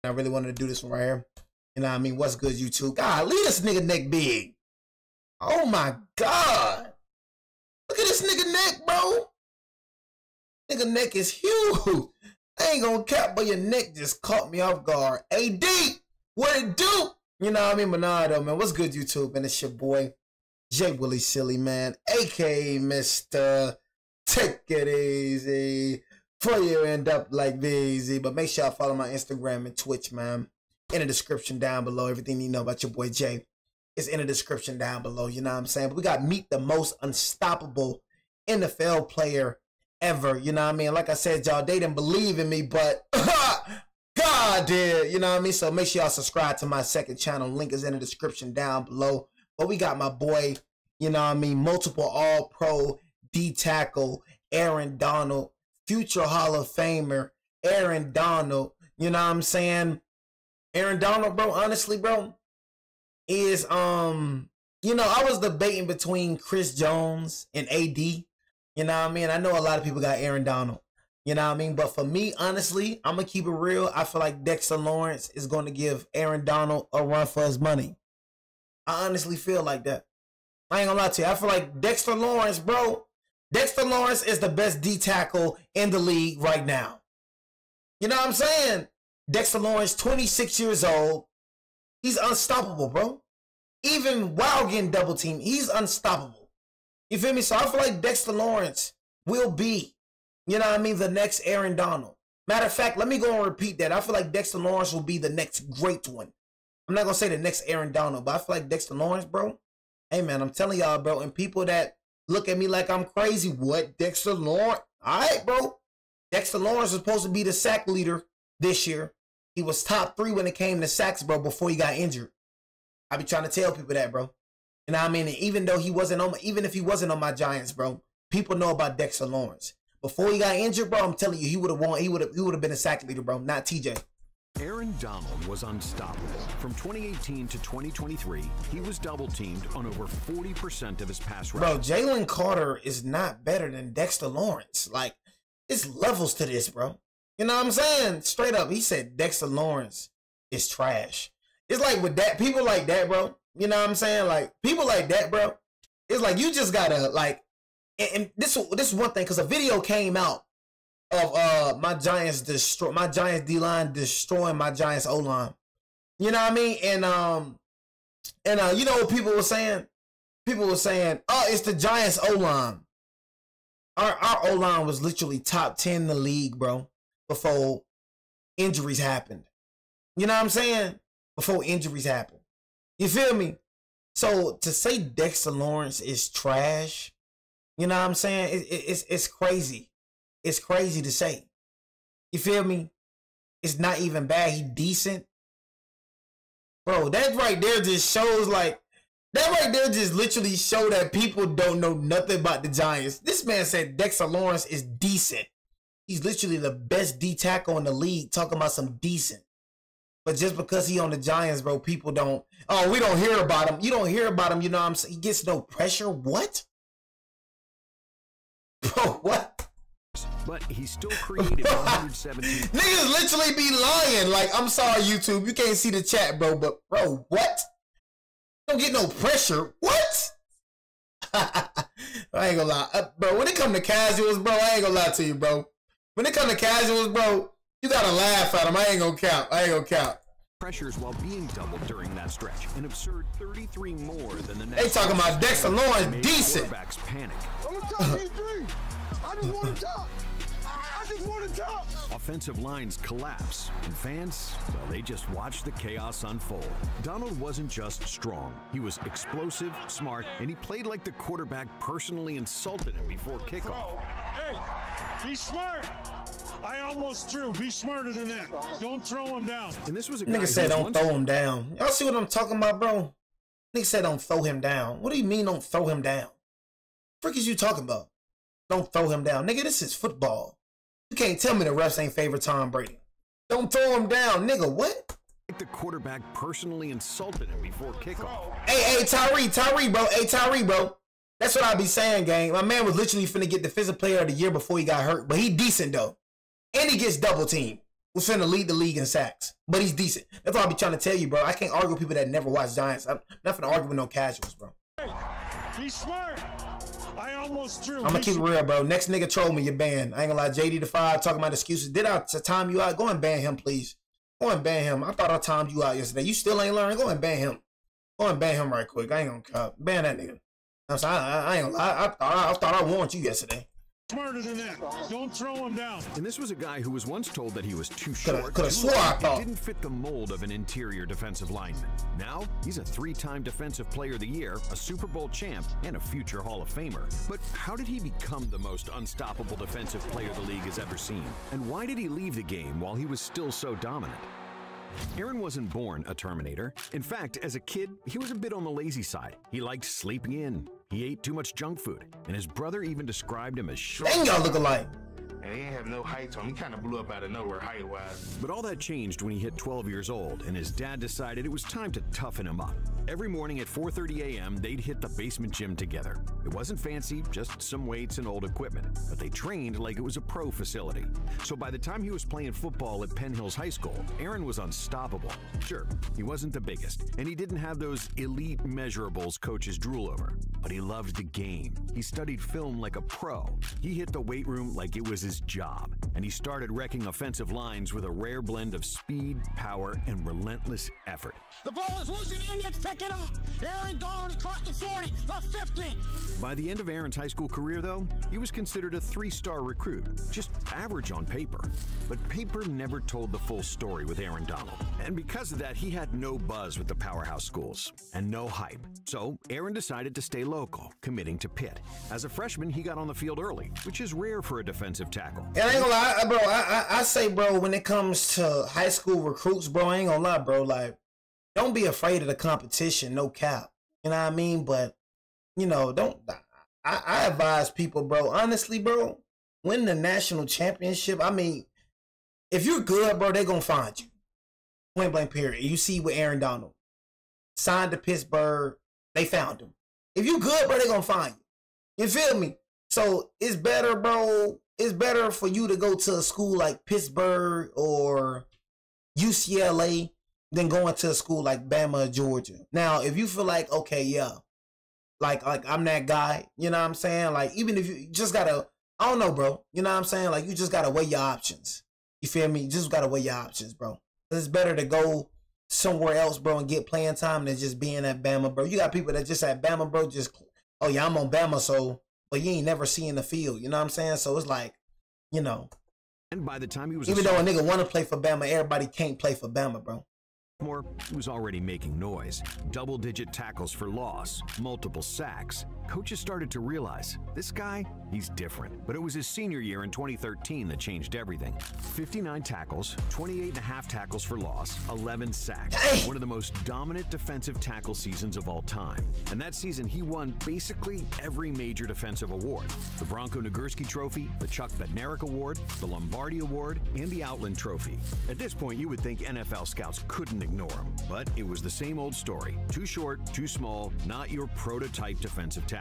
I really wanted to do this one right here. You know what I mean? What's good, YouTube? God, leave this nigga neck big. Oh my God. Look at this nigga neck, bro. Nigga neck is huge. I ain't gonna cap, but your neck just caught me off guard. AD, what it do? You know what I mean? But nah, though, man. What's good, YouTube? And it's your boy, J. Willie Silly, man. A.K.A. Mr. Take It Easy. Before you end up like easy. But make sure y'all follow my Instagram and Twitch, man. In the description down below. Everything you know about your boy Jay is in the description down below. You know what I'm saying? But we got meet the most unstoppable NFL player ever. You know what I mean? Like I said, y'all, they didn't believe in me, but God did. You know what I mean? So make sure y'all subscribe to my second channel. Link is in the description down below. But we got my boy, you know what I mean, multiple All-Pro D tackle, Aaron Donald, future Hall of Famer, Aaron Donald. You know what I'm saying? Aaron Donald, bro, honestly, bro, is, you know, I was debating between Chris Jones and AD. You know what I mean? I know a lot of people got Aaron Donald. You know what I mean? But for me, honestly, I'm going to keep it real. I feel like Dexter Lawrence is going to give Aaron Donald a run for his money. I honestly feel like that. I ain't going to lie to you. I feel like Dexter Lawrence, bro, Dexter Lawrence is the best D tackle in the league right now. You know what I'm saying? Dexter Lawrence, 26 years old. He's unstoppable, bro. Even while getting double teamed, he's unstoppable. You feel me? So I feel like Dexter Lawrence will be, you know what I mean, the next Aaron Donald. Matter of fact, let me go and repeat that. I feel like Dexter Lawrence will be the next great one. I'm not going to say the next Aaron Donald, but I feel like Dexter Lawrence, bro. Hey, man, I'm telling y'all, bro, and people that look at me like I'm crazy, what? Dexter Lawrence? All right, bro. Dexter Lawrence was supposed to be the sack leader this year. He was top 3 when it came to sacks, bro, before he got injured. I be trying to tell people that, bro. You know what I mean? And even though he wasn't on, even if he wasn't on my Giants, bro, people know about Dexter Lawrence. Before he got injured, bro, I'm telling you, he would have won. He would have been a sack leader, bro, not TJ. Aaron Donald was unstoppable. From 2018 to 2023, he was double teamed on over 40% of his pass rush. Bro, Jalen Carter is not better than Dexter Lawrence. Like, it's levels to this, bro. You know what I'm saying? Straight up, he said Dexter Lawrence is trash. It's like with that, people like that, bro. You know what I'm saying? Like, people like that, bro. It's like you just gotta, like, and this is one thing, because a video came out of my Giants D-line destroying my Giants O-line. You know what I mean? And you know what people were saying? People were saying, oh, it's the Giants O-line. Our O-line was literally top 10 in the league, bro, before injuries happened. You know what I'm saying? Before injuries happened. You feel me? So to say Dexter Lawrence is trash, you know what I'm saying? It's crazy. It's crazy to say. You feel me? It's not even bad. He decent. Bro, that right there just shows, like, that right there just literally show that people don't know nothing about the Giants. This man said Dexter Lawrence is decent. He's literally the best D tackle in the league, talking about some decent. But just because he on the Giants, bro, people don't, oh, we don't hear about him. You don't hear about him, you know what I'm saying? He gets no pressure. What? Bro, what? But he still created 117. Niggas literally be lying. Like, I'm sorry, YouTube. You can't see the chat, bro. But, bro, what? Don't get no pressure. What? I ain't gonna lie. Bro, when it come to casuals, bro, I ain't gonna lie to you, bro. When it come to casuals, bro, you gotta laugh at them. I ain't gonna count. I ain't gonna count. Pressures while being doubled during that stretch. An absurd 33 more than the next. They talking about Dexter Lawrence decent. Quarterbacks panic. I just want to talk. I just want to talk. Offensive lines collapse, and fans, well, they just watch the chaos unfold. Donald wasn't just strong. He was explosive, smart, and he played like the quarterback personally insulted him before kickoff. Bro, hey, be smart. I almost threw. Be smarter than that. Don't throw him down. And this was a nigga said don't throw him down. Y'all see what I'm talking about, bro? Nigga said don't throw him down. What do you mean don't throw him down? What the frick is you talking about? Don't throw him down. Nigga, this is football. You can't tell me the refs ain't favor Tom Brady. Don't throw him down, nigga. What? Like the quarterback personally insulted him before kickoff. Hey, Tyree, bro. Hey, Tyree, bro. That's what I be saying, gang. My man was literally finna get Defensive Player of the Year before he got hurt, but he decent, though. And he gets double teamed. was finna lead the league in sacks. But he's decent. That's all I be trying to tell you, bro. I can't argue with people that never watch Giants. I'm not finna argue with no casuals, bro. Hey, be smart. I almost threw. I'm gonna keep it real, bro. Next nigga troll me, you're banned. I ain't gonna lie. JD the 5 talking about excuses. Did I time you out? Go and ban him, please. Go and ban him. I thought I timed you out yesterday. You still ain't learning. Go and ban him. Go and ban him right quick. I ain't gonna cut. Ban that nigga. I'm sorry. I ain't gonna lie. I thought I warned you yesterday. Smarter than that. Don't throw him down. And this was a guy who was once told that he was too short. Could have swore I thought. He didn't fit the mold of an interior defensive lineman. Now, he's a 3-time Defensive Player of the Year, a Super Bowl champ, and a future Hall of Famer. But how did he become the most unstoppable defensive player the league has ever seen? And why did he leave the game while he was still so dominant? Aaron wasn't born a Terminator. In fact, as a kid, he was a bit on the lazy side. He liked sleeping in. He ate too much junk food, and his brother even described him as short. Dang, y'all look alike. And he didn't have no height to him. He kind of blew up out of nowhere height-wise. But all that changed when he hit 12 years old, and his dad decided it was time to toughen him up. Every morning at 4:30 a.m., they'd hit the basement gym together. It wasn't fancy, just some weights and old equipment, but they trained like it was a pro facility. So by the time he was playing football at Penn Hills High School, Aaron was unstoppable. Sure, he wasn't the biggest, and he didn't have those elite measurables coaches drool over, but he loved the game. He studied film like a pro. He hit the weight room like it was his job, and he started wrecking offensive lines with a rare blend of speed, power, and relentless effort. The ball is loose and the Indians pick it up. Aaron Donald across the 40, the 50. By the end of Aaron's high school career, though, he was considered a 3-star recruit, just average on paper. But paper never told the full story with Aaron Donald. And because of that, he had no buzz with the powerhouse schools and no hype. So Aaron decided to stay local, committing to Pitt. As a freshman, he got on the field early, which is rare for a defensive tackle. And I ain't gonna lie, bro. I say, bro, when it comes to high school recruits, bro, I ain't gonna lie, bro. Like, don't be afraid of the competition, no cap. You know what I mean? But, you know, I advise people, bro, honestly, bro, win the national championship. I mean, if you're good, bro, they're gonna find you. Point blank period. You see with Aaron Donald. Signed to Pittsburgh, they found him. If you good, bro, they're gonna find you. You feel me? So it's better, bro. It's better for you to go to a school like Pittsburgh or UCLA than going to a school like Bama or Georgia. Now, if you feel like, okay, yeah, like I'm that guy, you know what I'm saying? Like, even if you just gotta, I don't know, bro. You know what I'm saying? Like, you just gotta weigh your options. You feel me? You just gotta weigh your options, bro. It's better to go somewhere else, bro, and get playing time than just being at Bama, bro. You got people that just at Bama, bro, just, oh yeah, I'm on Bama, so, but you ain't never seeing the field. You know what I'm saying? So it's like, you know. And by the time he was even though a nigga want to play for Bama, everybody can't play for Bama, bro. He was already making noise. Double-digit tackles for loss, multiple sacks. Coaches started to realize, this guy, he's different. But it was his senior year in 2013 that changed everything. 59 tackles, 28.5 tackles for loss, 11 sacks. Hey! One of the most dominant defensive tackle seasons of all time. And that season, he won basically every major defensive award. The Bronco Nagurski Trophy, the Chuck Bednarik Award, the Lombardi Award, and the Outland Trophy. At this point, you would think NFL scouts couldn't ignore him. But it was the same old story. Too short, too small, not your prototype defensive tackle.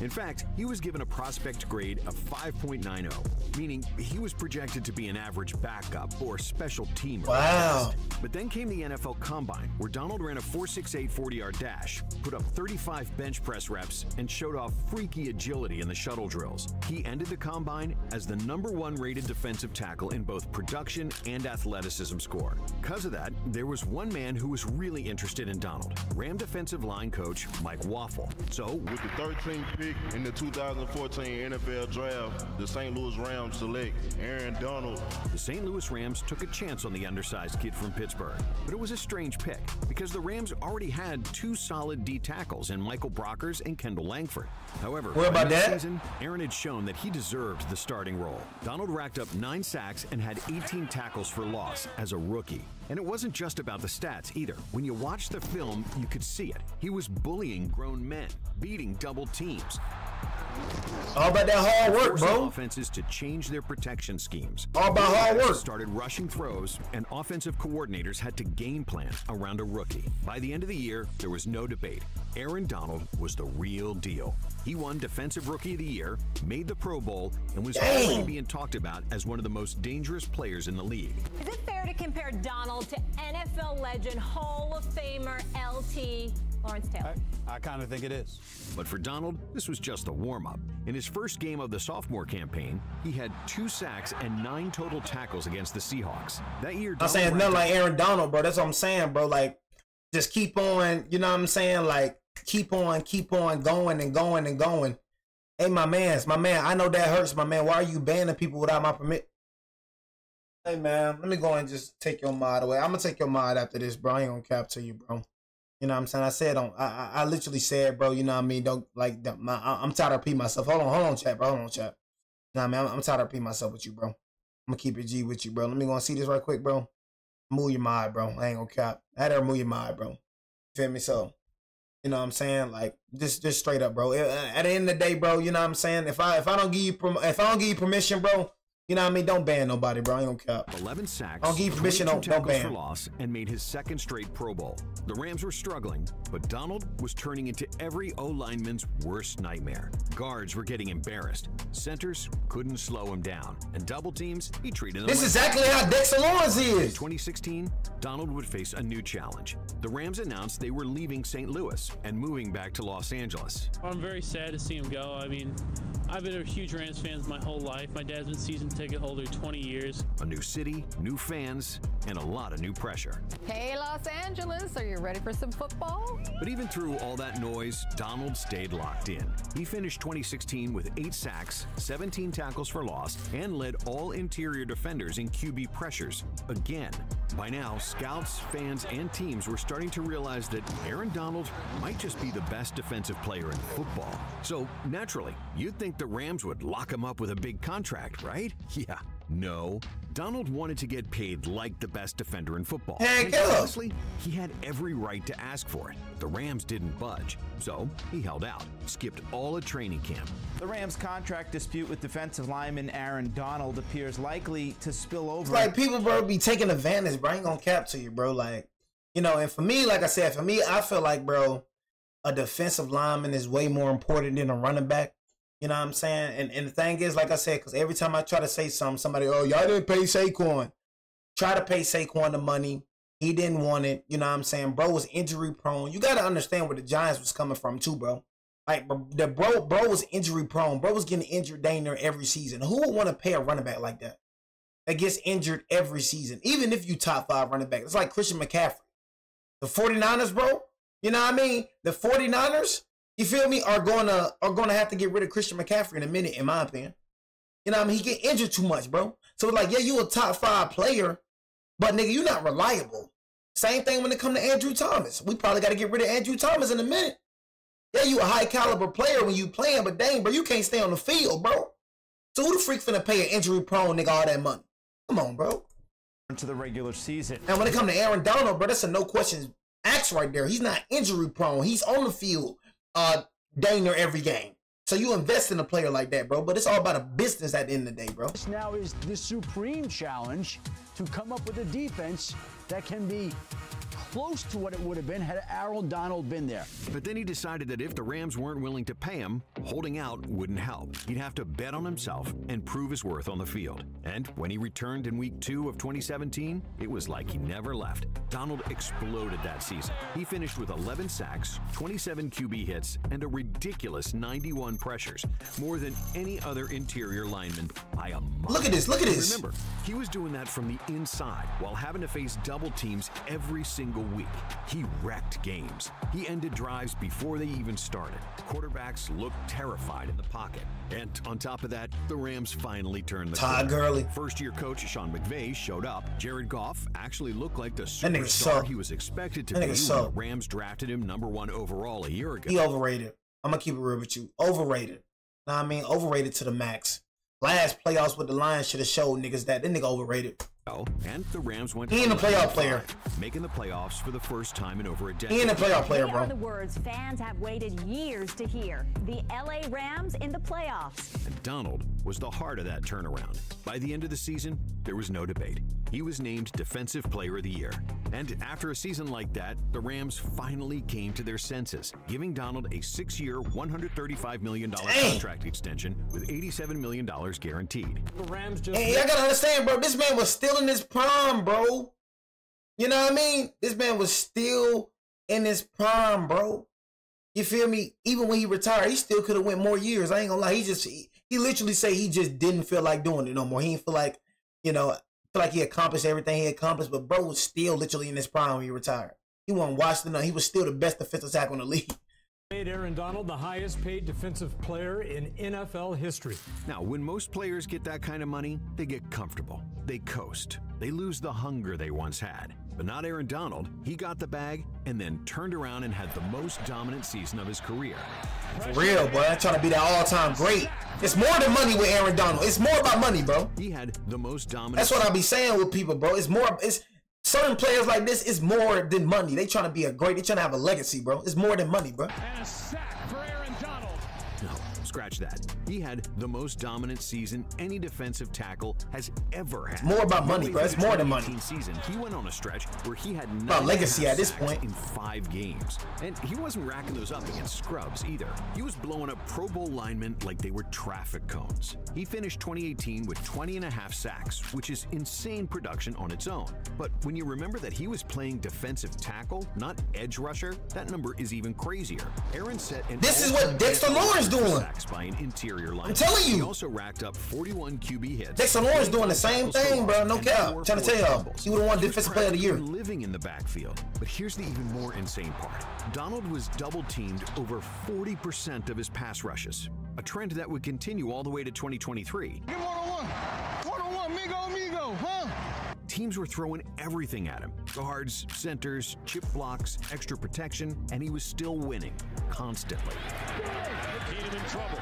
In fact, he was given a prospect grade of 5.90, meaning he was projected to be an average backup or special teamer. Wow. But then came the NFL Combine, where Donald ran a 4.68 40-yard dash, put up 35 bench press reps, and showed off freaky agility in the shuttle drills. He ended the Combine as the #1 rated defensive tackle in both production and athleticism score. Because of that, there was one man who was really interested in Donald, Ram defensive line coach Mike Waffle. So, with the 13th pick in the 2014 NFL Draft, the St. Louis Rams select Aaron Donald. The St. Louis Rams took a chance on the undersized kid from Pittsburgh, but it was a strange pick because the Rams already had 2 solid D tackles in Michael Brockers and Kendall Langford. However, what about that season, Aaron had shown that he deserved the starting role. Donald racked up 9 sacks and had 18 tackles for loss as a rookie. And it wasn't just about the stats either. When you watched the film, you could see it. He was bullying grown men, beating double teams. All about that hard work, bro. Offenses to change their protection schemes. All about hard work. Started rushing throws, and offensive coordinators had to game plan around a rookie. By the end of the year, there was no debate. Aaron Donald was the real deal. He won Defensive Rookie of the Year, made the Pro Bowl, and was already being talked about as one of the most dangerous players in the league. Is it fair to compare Donald to NFL legend, Hall of Famer, LT Lawrence Taylor? I kind of think it is. But for Donald, this was just a warm-up. In his first game of the sophomore campaign, he had 2 sacks and 9 total tackles against the Seahawks. That year, I'm saying it's nothing like Aaron Donald, bro. That's what I'm saying, bro. Like, just keep on, you know what I'm saying? Like, keep on going and going and going. Hey, my man, I know that hurts, my man. Why are you banning people without my permit? Hey, man, let me go and just take your mod away. I'm going to take your mod after this, bro. I ain't going to cap to you, bro. You know what I'm saying? I said, I literally said, bro, you know what I mean? Don't, like, I'm tired of repeating myself. Hold on, chat, bro. Hold on, chat. You know what I mean? I'm tired of repeating myself with you, bro. I'm going to keep it G with you, bro. Let me go and see this right quick, bro. Move your mod, bro. I ain't going to cap. I had to remove your mod, bro. You feel me? So, you know what I'm saying? Like, just straight up, bro. At the end of the day, bro, you know what I'm saying? If I don't give you permission, bro, you know what I mean? Don't ban nobody, bro. I ain't gonna cap. 11 sacks, I'll give you permission, don't ban. For loss, and made his 2nd straight Pro Bowl. The Rams were struggling, but Donald was turning into every O-lineman's worst nightmare. Guards were getting embarrassed. Centers couldn't slow him down. And double teams, he treated them. This is exactly how Dexter Lawrence is. In 2016, Donald would face a new challenge. The Rams announced they were leaving St. Louis and moving back to Los Angeles. I'm very sad to see him go. I mean, I've been a huge Rams fan my whole life. My dad's been season ticket holder 20 years. A new city, new fans, and a lot of new pressure. Hey, Los Angeles, are you ready for some football? But even through all that noise, Donald stayed locked in. He finished 2016 with 8 sacks, 17 tackles for loss, and led all interior defenders in QB pressures again. By now, scouts, fans, and teams were starting to realize that Aaron Donald might just be the best defensive player in football. So, naturally, you'd think the Rams would lock him up with a big contract, right? Yeah. No. Donald wanted to get paid like the best defender in football. Heck, and honestly, he had every right to ask for it. The Rams didn't budge, so he held out, skipped all of training camp. The Rams' contract dispute with defensive lineman Aaron Donald appears likely to spill over. It's like people, bro, be taking advantage, bro. I ain't gonna cap to you, bro. Like, you know, and for me, like I said, I feel like, bro, a defensive lineman is way more important than a running back. You know what I'm saying? And the thing is, like I said, because every time I try to say something, somebody, oh, y'all didn't pay Saquon. Try to pay Saquon the money. He didn't want it. You know what I'm saying? Bro was injury prone. You got to understand where the Giants was coming from too, bro. Like, the bro was injury prone. Bro was getting injured dang near every season. Who would want to pay a running back like that? That gets injured every season. Even if you top 5 running back. It's like Christian McCaffrey. The 49ers, bro. You know what I mean? The 49ers, you feel me, are gonna have to get rid of Christian McCaffrey in a minute, in my opinion. You know what I mean? He get injured too much, bro. So like, yeah, you a top 5 player, but nigga, you not reliable. Same thing when it come to Andrew Thomas. We probably got to get rid of Andrew Thomas in a minute. Yeah, you a high caliber player when you playing, but dang, bro, you can't stay on the field, bro. So who the freak finna pay an injury prone nigga all that money? Come on, bro. To the regular season. And when it come to Aaron Donald, bro, that's a no questions asked right there. He's not injury prone. He's on the field dang near every game. So you invest in a player like that, bro. But it's all about a business at the end of the day, bro. This now is the supreme challenge to come up with a defense that can be close to what it would have been had Aaron Donald been there. But then he decided that if the Rams weren't willing to pay him, holding out wouldn't help. He'd have to bet on himself and prove his worth on the field. And when he returned in week 2 of 2017, it was like he never left. Donald exploded that season. He finished with 11 sacks, 27 QB hits, and a ridiculous 91 pressures, more than any other interior lineman by a mile. Look at this, look at this. Remember, he was doing that from the inside while having to face double teams every single week. He wrecked games. He ended drives before they even started. Quarterbacks looked terrified in the pocket. And on top of that, the Rams finally turned the Todd Gurley. First-year coach Sean McVay showed up. Jared Goff actually looked like the superstar he was expected to be when the Rams drafted him #1 overall a year ago. He overrated. I'm going to keep it real with you. Overrated. Know what I mean? Overrated to the max. Last playoffs with the Lions should have showed niggas that. That nigga overrated. And the Rams went. He ain't a playoff player. Making the playoffs for the first time in over a decade. He ain't a playoff player, bro. These are the words fans have waited years to hear. The LA Rams in the playoffs. And Donald was the heart of that turnaround. By the end of the season, there was no debate. He was named Defensive Player of the Year. And after a season like that, the Rams finally came to their senses, giving Donald a 6-year, $135 million contract extension with $87 million guaranteed. The Rams just. Hey, I gotta understand, bro. This man was still in his prime, bro. You know what I mean? This man was still in his prime, bro. You feel me? Even when he retired, he still could have went more years. I ain't gonna lie. He literally say he just didn't feel like doing it no more. He didn't feel like, you know, feel like he accomplished everything he accomplished. But bro was still literally in his prime when he retired. He wasn't Washington. He was still the best defensive tackle in the league. Made Aaron Donald the highest paid defensive player in NFL history. Now, when most players get that kind of money, they get comfortable. They coast. They lose the hunger they once had. But not Aaron Donald. He got the bag and then turned around and had the most dominant season of his career. For real, boy. I'm trying to be that all-time great. It's more than money with Aaron Donald. It's more about money, bro. He had the most dominant. That's what I be saying with people, bro. It's more. It's certain players like this is more than money. They trying to be a great. They trying to have a legacy, bro. It's more than money, bro. And a sack for Aaron Donald. No, scratch that. He had the most dominant season any defensive tackle has ever had. More about money, bro. It's more than money. Season, he went on a stretch where he had about legacy at this point in 5 games, and he wasn't racking those up against scrubs either. He was blowing up Pro Bowl linemen like they were traffic cones. He finished 2018 with 20.5 sacks, which is insane production on its own. But when you remember that he was playing defensive tackle, not edge rusher, that number is even crazier. Aaron set an this is what Dexter Lawrence doing. By an interior line. I'm telling you. He also racked up 41 QB hits. Dexter Lawrence doing the same thing, bro. No cap. I'm trying to tell y'all. He would have won Defensive Player of the Year. Living in the backfield. But here's the even more insane part. Donald was double teamed over 40% of his pass rushes. A trend that would continue all the way to 2023. Get one-on-one, migo, huh? Teams were throwing everything at him. Guards, centers, chip blocks, extra protection, and he was still winning constantly. In trouble.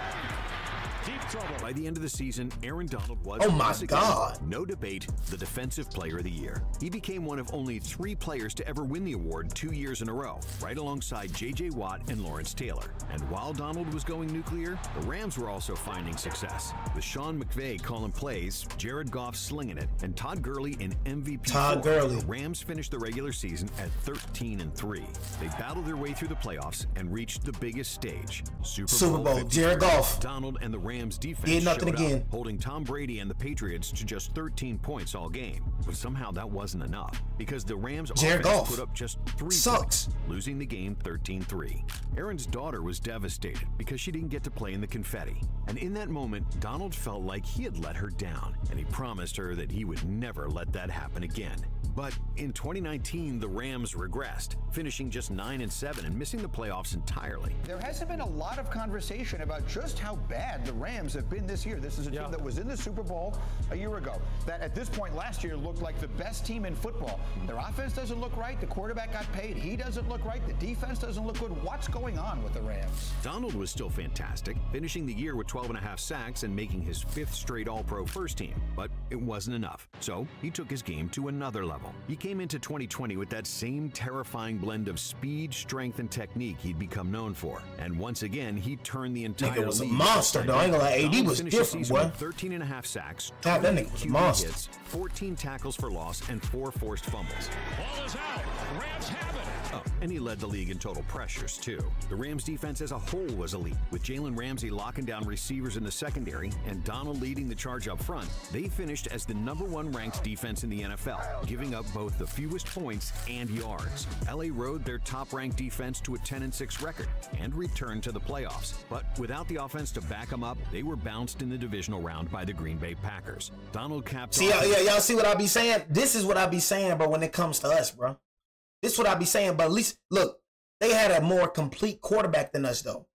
Deep trouble. By the end of the season, Aaron Donald was, oh my God, no debate, the Defensive Player of the Year. He became one of only 3 players to ever win the award 2 years in a row, right alongside J.J. Watt and Lawrence Taylor. And while Donald was going nuclear, the Rams were also finding success, with Sean McVay calling plays, Jared Goff slinging it, and Todd Gurley in MVP Todd Gurley. The Rams finished the regular season at 13-3. They battled their way through the playoffs and reached the biggest stage, Super Bowl. Jared Goff. Donald and the Rams defense did nothing showed again, up, holding Tom Brady and the Patriots to just 13 points all game. But somehow that wasn't enough, because the Rams offense put up just 3 points, losing the game 13-3. Aaron's daughter was devastated because she didn't get to play in the confetti. And in that moment, Donald felt like he had let her down, and he promised her that he would never let that happen again. But in 2019, the Rams regressed, finishing just 9-7 and missing the playoffs entirely. There hasn't been a lot of conversation about just how bad the Rams have been this year. This is a team that was in the Super Bowl a year ago, that at this point last year looked like the best team in football. Their offense doesn't look right. The quarterback got paid. He doesn't look right. The defense doesn't look good. What's going on with the Rams? Donald was still fantastic, finishing the year with 12.5 sacks and making his 5th straight All-Pro first team. But it wasn't enough, so he took his game to another level. He came into 2020 with that same terrifying blend of speed, strength, and technique he'd become known for. And once again, he turned the entire league. Nigga was a monster, though. I ain't gonna lie, AD was different, boy. 13.5 sacks, God, that nigga was a monster. hits, 14 tackles for loss, and 4 forced fumbles. Ball is out. Rams have it. Oh, and he led the league in total pressures, too. The Rams defense as a whole was elite, with Jalen Ramsey locking down receivers in the secondary and Donald leading the charge up front. They finished as the #1 ranked defense in the NFL, giving up both the fewest points and yards. LA rode their top-ranked defense to a 10-6 record and returned to the playoffs. But without the offense to back them up, they were bounced in the divisional round by the Green Bay Packers. Donald capped See, y'all see what I be saying? This is what I be saying, bro, when it comes to us, bro. This is what I be saying, but at least, look, they had a more complete quarterback than us, though.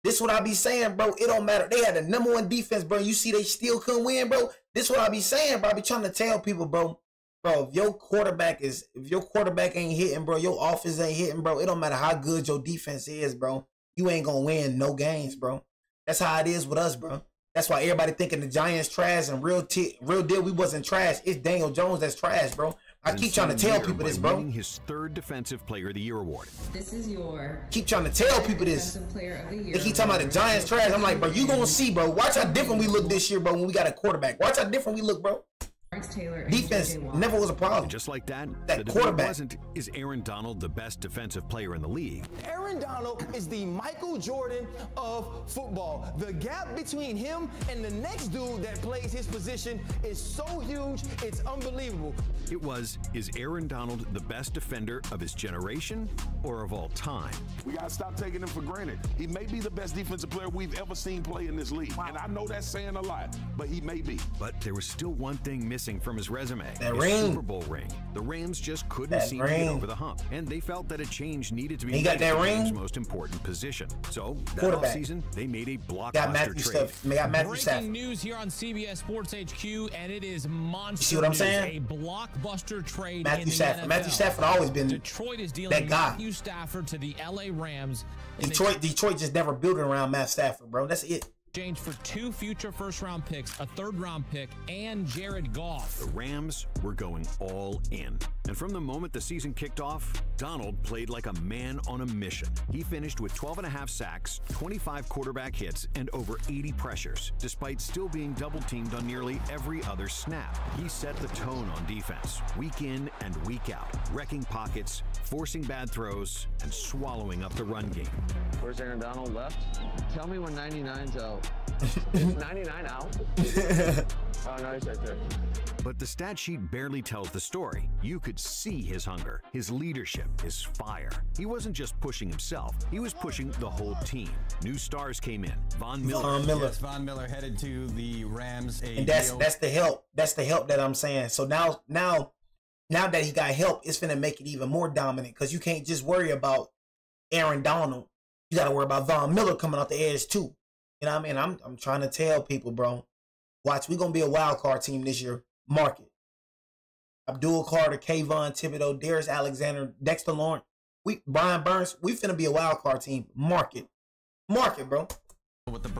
This is what I be saying, bro. It don't matter. They had the #1 defense, bro. You see they still couldn't win, bro. This is what I be saying, bro. I be trying to tell people, bro. Bro, if your quarterback ain't hitting, bro, your offense ain't hitting, bro, it don't matter how good your defense is, bro. You ain't gonna win no games, bro. That's how it is with us, bro. That's why everybody thinking the Giants trash and real deal. We wasn't trash. It's Daniel Jones that's trash, bro. I keep trying to tell people this, bro. Winning his 3rd Defensive Player of the Year award. This is your. Keep trying to tell people this. They keep talking about the Giants trash. I'm like, bro, you gonna see, bro. Watch how different we look this year, bro. When we got a quarterback, watch how different we look, bro. Defense never was a problem. And just like that that the quarterback wasn't. Is Aaron Donald the best defensive player in the league? Aaron Donald is the Michael Jordan of football. The gap between him and the next dude that plays his position is so huge, it's unbelievable. It was, is Aaron Donald the best defender of his generation or of all time? We got to stop taking him for granted. He may be the best defensive player we've ever seen play in this league. And I know that's saying a lot, but he may be. But there was still one thing missing from his resume. That his ring. Super Bowl ring. The Rams just couldn't seem to get over the hump. And they felt that a change needed to be made got that the ring? team's most important position. So that offseason, they made a blockbuster trade. Breaking news here on CBS Sports HQ, and it is monster. You see what I'm saying? A blockbuster trade Matthew Stafford. Matthew Stafford always been Detroit is dealing that guy. Matthew Stafford to the LA Rams. Detroit just never built it around Matt Stafford, bro. That's it. Exchange for 2 future first-round picks, a 3rd-round pick, and Jared Goff. The Rams were going all in. And from the moment the season kicked off, Donald played like a man on a mission. He finished with 12.5 sacks, 25 quarterback hits, and over 80 pressures, despite still being double-teamed on nearly every other snap. He set the tone on defense, week in and week out, wrecking pockets, forcing bad throws, and swallowing up the run game. Where's Aaron Donald left? Tell me when 99's out. Is 99 out? Oh, no, he's right there. But the stat sheet barely tells the story. You could see his hunger, his leadership, his fire. He wasn't just pushing himself, he was pushing the whole team. New stars came in. Von Miller. Yes, Von Miller headed to the Rams. And that's the help. That's the help that I'm saying. So now that he got help, it's finna make it even more dominant because you can't just worry about Aaron Donald. You got to worry about Von Miller coming off the edge too. You know what I mean? I'm trying to tell people, bro. Watch, we're going to be a wild card team this year. Mark it. Abdul Carter, Kayvon Thibodeau, Darius Alexander, Dexter Lawrence, Brian Burns, we finna be a wild card team. Mark it. Mark it, bro.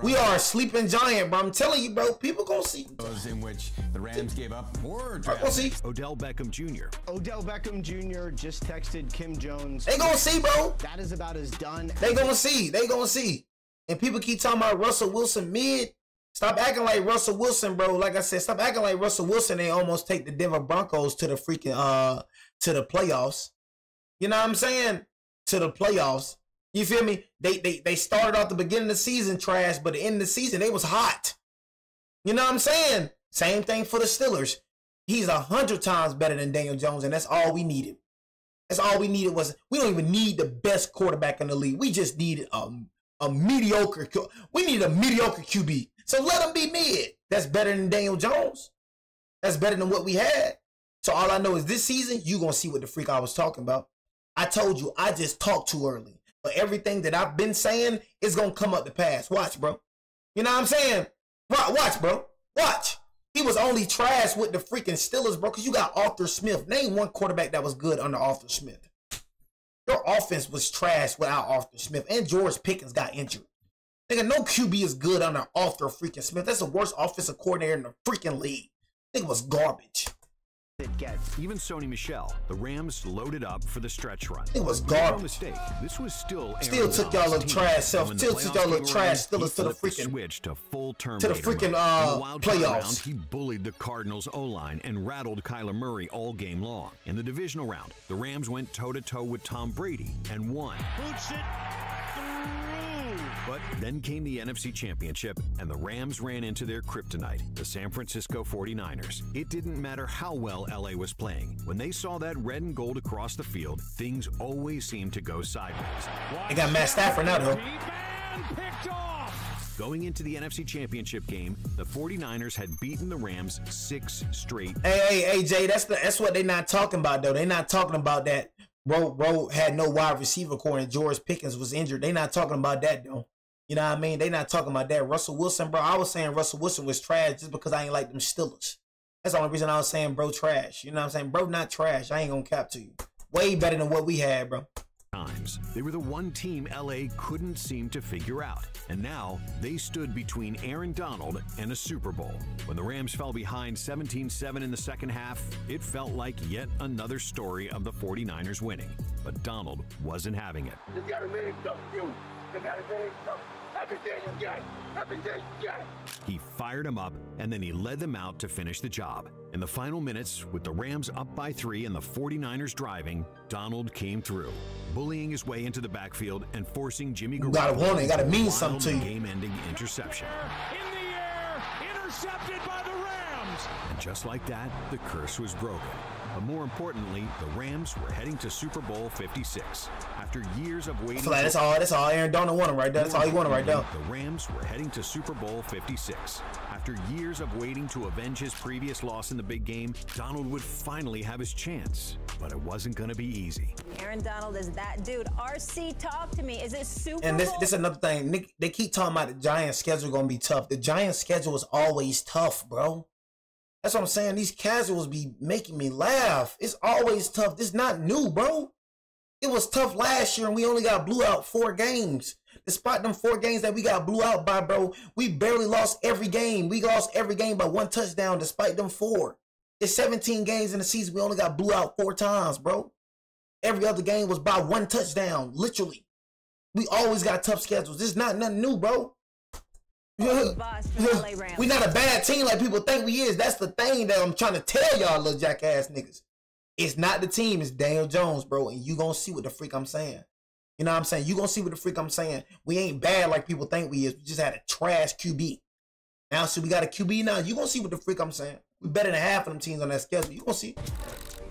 We are a sleeping giant, bro. I'm telling you, bro. People gonna see. Those in which the Rams gave up more draft. We'll see. Odell Beckham Jr. Odell Beckham Jr. just texted Kim Jones. They gonna see, bro. That is about as done. They gonna see. They gonna see. And people keep talking about Russell Wilson mid. Stop acting like Russell Wilson, bro. Like I said, stop acting like Russell Wilson. They almost take the Denver Broncos to the freaking to the playoffs. You know what I'm saying? To the playoffs. You feel me? They started off the beginning of the season trash, but the end of the season they was hot. You know what I'm saying? Same thing for the Steelers. He's 100 times better than Daniel Jones, and that's all we needed. That's all we needed was we don't even need the best quarterback in the league. We just needed a mediocre. We need a mediocre QB. So let him be mid. That's better than Daniel Jones. That's better than what we had. So all I know is this season, you're going to see what the freak I was talking about. I told you, I just talked too early. But everything that I've been saying is going to come up to pass. Watch, bro. You know what I'm saying? Watch, bro. Watch. He was only trash with the freaking Steelers, bro, because you got Arthur Smith. Name one quarterback that was good under Arthur Smith. Your offense was trash without Arthur Smith. And George Pickens got injured. Nigga, no QB is good under Arthur freaking Smith. That's the worst offensive coordinator in the freaking league. Nigga was garbage. Even Sony Michel, the Rams loaded up for the stretch run. It was garbage. No mistake. This was still took y'all little trash self. Still took y'all little trash Steelers to the freaking switch to full term. To the freaking playoffs. He bullied the Cardinals O-line and rattled Kyler Murray all game long. In the divisional round, the Rams went toe-to-toe with Tom Brady and won. Boots it But then came the NFC Championship, and the Rams ran into their kryptonite, the San Francisco 49ers. It didn't matter how well LA was playing. When they saw that red and gold across the field, things always seemed to go sideways. They got Matt Stafford now, though. Going into the NFC Championship game, the 49ers had beaten the Rams 6 straight. Hey, Jay, that's what they're not talking about, though. They're not talking about that. Rowe had no wide receiver core and George Pickens was injured. They're not talking about that, though. You know what I mean? They're not talking about that. Russell Wilson, bro, I was saying Russell Wilson was trash just because I ain't like them Steelers. That's the only reason I was saying bro trash. You know what I'm saying? Bro not trash. I ain't gonna cap to you. Way better than what we had, bro. times. They were the one team LA couldn't seem to figure out, and now they stood between Aaron Donald and a Super Bowl. When the Rams fell behind 17-7 in the second half, it felt like yet another story of the 49ers winning. But Donald wasn't having it. You got a minute, you got a minute, everything you got, everything you got. He fired him up, and then he led them out to finish the job. In the final minutes, with the Rams up by 3 and the 49ers driving, Donald came through, bullying his way into the backfield and forcing Jimmy Garoppolo. Gotta want it, gotta mean something to you. Game-ending interception. In the air, intercepted by the Rams. And just like that, the curse was broken. But more importantly, the Rams were heading to Super Bowl 56. After years of waiting, that's all Aaron Donald wanted right there. That's all he wanted right there. The Rams were heading to Super Bowl 56. After years of waiting to avenge his previous loss in the big game, Donald would finally have his chance. But it wasn't going to be easy. Aaron Donald is that dude. RC, talk to me. Is it Super Bowl? And this is another thing. Nick, they keep talking about the Giants' schedule going to be tough. The Giants' schedule is always tough, bro. That's what I'm saying. These casuals be making me laugh. It's always tough. This is not new, bro. It was tough last year, and we only got blew out 4 games. Despite them 4 games that we got blew out by, bro, we barely lost every game. We lost every game by 1 touchdown despite them 4. It's 17 games in the season. We only got blew out 4 times, bro. Every other game was by 1 touchdown, literally. We always got tough schedules. This is not nothing new, bro. We're not a bad team like people think we is. That's the thing that I'm trying to tell y'all, little jackass niggas. It's not the team, it's Daniel Jones, bro. And you gonna see what the freak I'm saying. You know what I'm saying? You gonna see what the freak I'm saying. We ain't bad like people think we is. We just had a trash QB. Now, so we got a QB now. You gonna see what the freak I'm saying. We better than half of them teams on that schedule. You gonna see.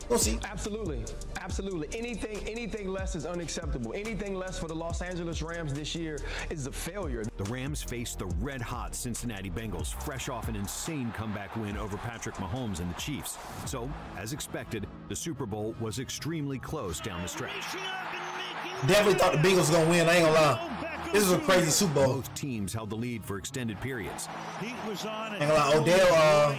We'll see. Absolutely. Absolutely. Anything less is unacceptable. Anything less for the Los Angeles Rams this year is a failure. The Rams faced the red-hot Cincinnati Bengals, fresh off an insane comeback win over Patrick Mahomes and the Chiefs. So, as expected, the Super Bowl was extremely close down the stretch. Definitely thought the Bengals was going to win, I ain't gonna lie. This is a crazy Super Bowl. Both teams held the lead for extended periods. Heat was on ain't gonna lie, Odell,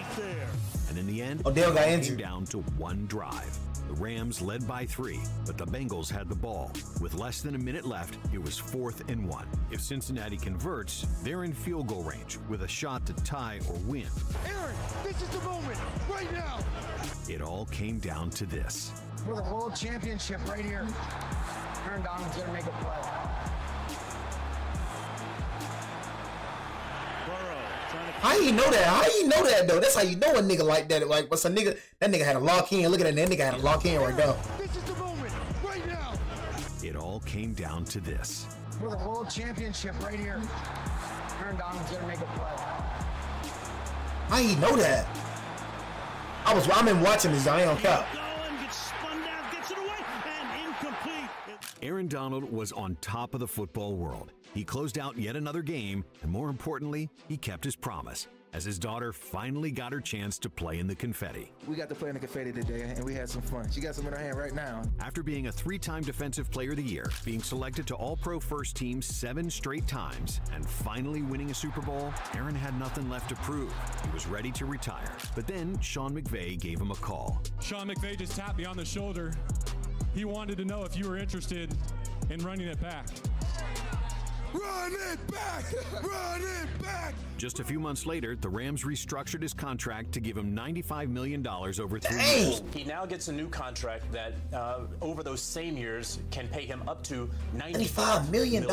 and in the end, Odell got injured. Came down to 1 drive. The Rams led by 3, but the Bengals had the ball. With less than a minute left, it was 4th and 1. If Cincinnati converts, they're in field goal range with a shot to tie or win. Aaron, this is the moment, right now. It all came down to this. For the world championship right here, Aaron Donald's gonna make a play. How you know that? How you know that though? That's how you know a nigga like that. Like, what's a nigga? That nigga had a lock in. Look at that nigga had a lock in right there. This is the moment, right now. It all came down to this. For the world championship right here, Aaron Donald's gonna make a play. How you know that? I've been watching this. I ain't on cap. Aaron Donald was on top of the football world. He closed out yet another game, and more importantly, he kept his promise, as his daughter finally got her chance to play in the confetti. We got to play in the confetti today, and we had some fun. She got some in her hand right now. After being a 3-time Defensive Player of the Year, being selected to All-Pro First Team 7 straight times, and finally winning a Super Bowl, Aaron had nothing left to prove. He was ready to retire. But then Sean McVay gave him a call. Sean McVay just tapped me on the shoulder. He wanted to know if you were interested in running it back. Run it back! Run it back! Just a few months later, the Rams restructured his contract to give him $95 million over 3 years. He now gets a new contract that, over those same years, can pay him up to $95 million,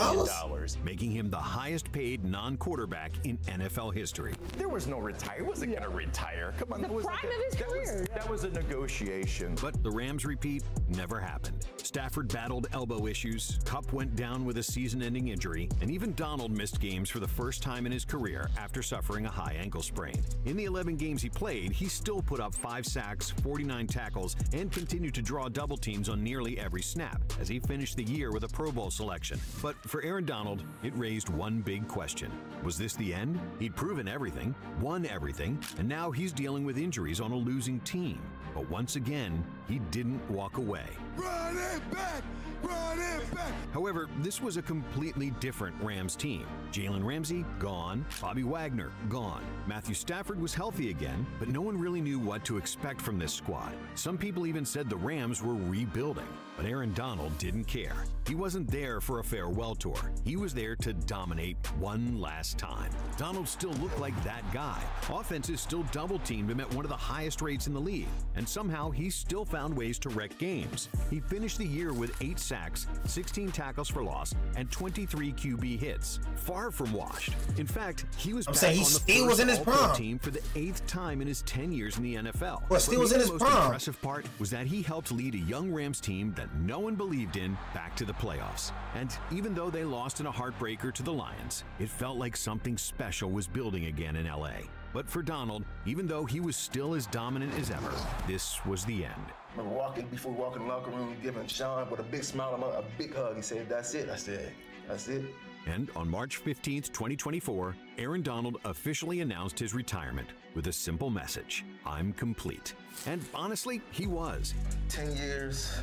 making him the highest-paid non-quarterback in NFL history. There was no retire. He wasn't going to retire. Come on, the prime of his career. That was a negotiation. But the Rams repeat never happened. Stafford battled elbow issues, Kupp went down with a season-ending injury, and even Donald missed games for the first time in his career after suffering a high ankle sprain. In the 11 games he played, he still put up 5 sacks, 49 tackles, and continued to draw double teams on nearly every snap as he finished the year with a Pro Bowl selection. But for Aaron Donald, it raised one big question. Was this the end? He'd proven everything, won everything, and now he's dealing with injuries on a losing team. But once again, he didn't walk away. Run it back! Run it back! However, this was a completely different Rams team. Jalen Ramsey, gone. Bobby Wagner, gone. Matthew Stafford was healthy again, but no one really knew what to expect from this squad. Some people even said the Rams were rebuilding. But Aaron Donald didn't care. He wasn't there for a farewell tour. He was there to dominate one last time. Donald still looked like that guy. Offenses still double-teamed him at one of the highest rates in the league, and somehow he still found ways to wreck games. He finished the year with 8 sacks, 16 tackles for loss, and 23 QB hits. Far from washed. In fact, he was back on the first All-Pro team for the 8th time in his 10 years in the NFL. Well, Steele was in his prime. The most impressive part was that he helped lead a young Rams team that no one believed in back to the playoffs. And even though they lost in a heartbreaker to the Lions, it felt like something special was building again in LA. But for Donald, even though he was still as dominant as ever, this was the end. I remember before we walked in the locker room, giving Sean with a big smile, a big hug. He said, "That's it." I said, "That's it." And on March 15th, 2024, Aaron Donald officially announced his retirement with a simple message: "I'm complete." And honestly, he was. 10 years,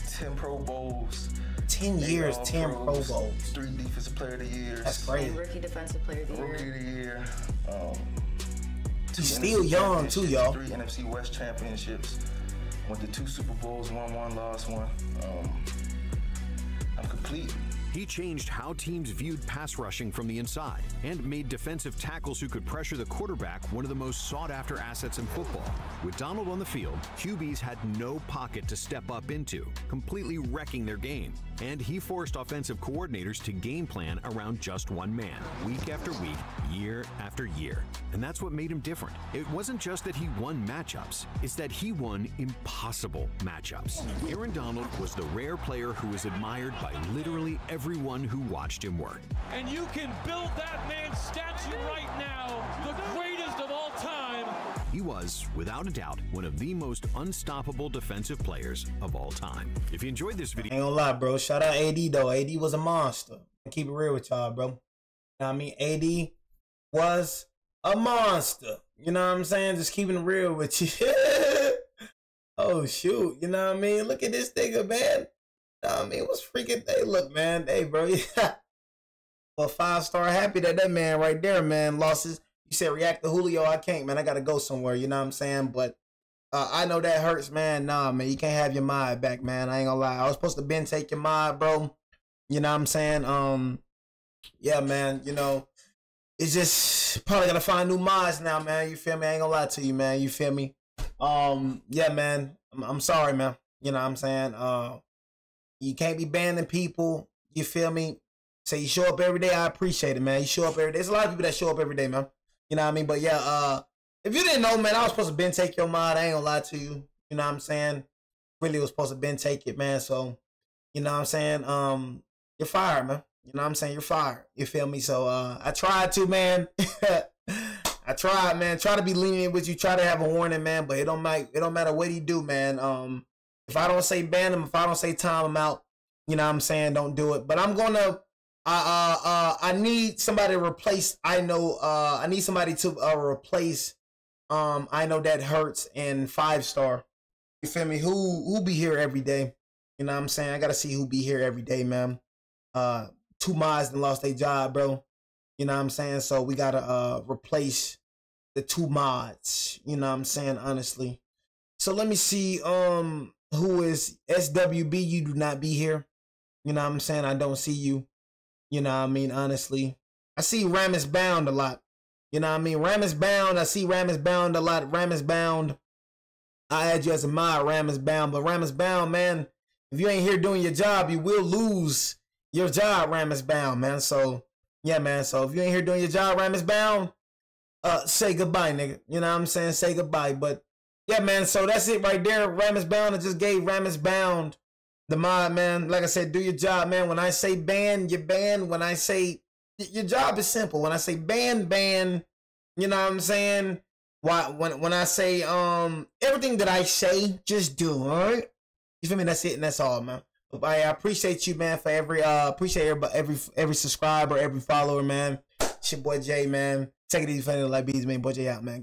10 Pro Bowls. 10 years, 10 Pro Bowls. 3 Defensive Player of the Year. That's great. Rookie Defensive Player of the Year. Rookie of the Year. He's still young too, y'all. 3 NFC West championships. Went to 2 Super Bowls, won 1, lost 1. I'm complete. He changed how teams viewed pass rushing from the inside and made defensive tackles who could pressure the quarterback one of the most sought-after assets in football. With Donald on the field, QBs had no pocket to step up into, completely wrecking their game. And he forced offensive coordinators to game plan around just one man, week after week, year after year. And that's what made him different. It wasn't just that he won matchups, it's that he won impossible matchups. Aaron Donald was the rare player who was admired by literally everyone who watched him work. And you can build that man's statue right now, the greatest of all time. He was, without a doubt, one of the most unstoppable defensive players of all time. If you enjoyed this video... Ain't gonna lie, bro. Shout out AD, though. AD was a monster. Keep it real with y'all, bro. You know what I mean? AD was a monster. You know what I'm saying? Just keeping it real with you. Oh, shoot. You know what I mean? Look at this nigga, man. You know what I mean? What's freaking... Hey, look, man. Hey, bro. Well, 5-star happy that man right there, man, lost his... You said react to Julio. I can't, man. I got to go somewhere. You know what I'm saying? But I know that hurts, man. Nah, man. You can't have your mind back, man. I ain't gonna lie. I was supposed to been take your mind, bro. You know what I'm saying? Yeah, man. You know, it's just probably got to find new mods now, man. You feel me? I ain't gonna lie to you, man. You feel me? Yeah, man. I'm sorry, man. You know what I'm saying? You can't be banning people. You feel me? So you show up every day. I appreciate it, man. You show up every day. There's a lot of people that show up every day, man. You know what I mean? But yeah, if you didn't know, man, I was supposed to been take your mod. I ain't gonna lie to you. You know what I'm saying? Really was supposed to been take it, man. So, you know what I'm saying? You're fired, man. You know what I'm saying? You're fired. You feel me? So I tried to, man. I tried, man. Try to be lenient with you. Try to have a warning, man. But it don't matter what he do, man. If I don't say ban him, if I don't say time him out, you know what I'm saying? Don't do it. But I'm gonna. I need somebody to replace. I need somebody to replace. I know that hurts and 5-star. You feel me? Who be here every day? You know what I'm saying? I gotta see who be here every day, man. 2 mods and lost their job, bro. You know what I'm saying? So we gotta replace the 2 mods. You know what I'm saying? Honestly. So let me see. Who is SWB? You do not be here. You know what I'm saying? I don't see you. You know what I mean? Honestly, I see Ramus Bound a lot. You know what I mean? Ramus Bound. I see Ramus Bound a lot. Ramus Bound. I add you as a mod, Ramus Bound. But Ramus Bound, man, if you ain't here doing your job, you will lose your job, Ramus Bound, man. So, yeah, man. So if you ain't here doing your job, Ramus Bound, say goodbye, nigga. You know what I'm saying? Say goodbye. But, yeah, man. So that's it right there. Ramus Bound. I just gave Ramus Bound the mod, man. Like I said, do your job, man. When I say ban, you ban. When I say your job is simple. When I say ban, ban. You know what I'm saying? When I say everything that I say, just do. All right? You feel me? That's it, and that's all, man. I appreciate you, man, for appreciate every subscriber, every follower, man. It's your boy Jay, man. Take it easy, family, like bees, man. Boy Jay out, man.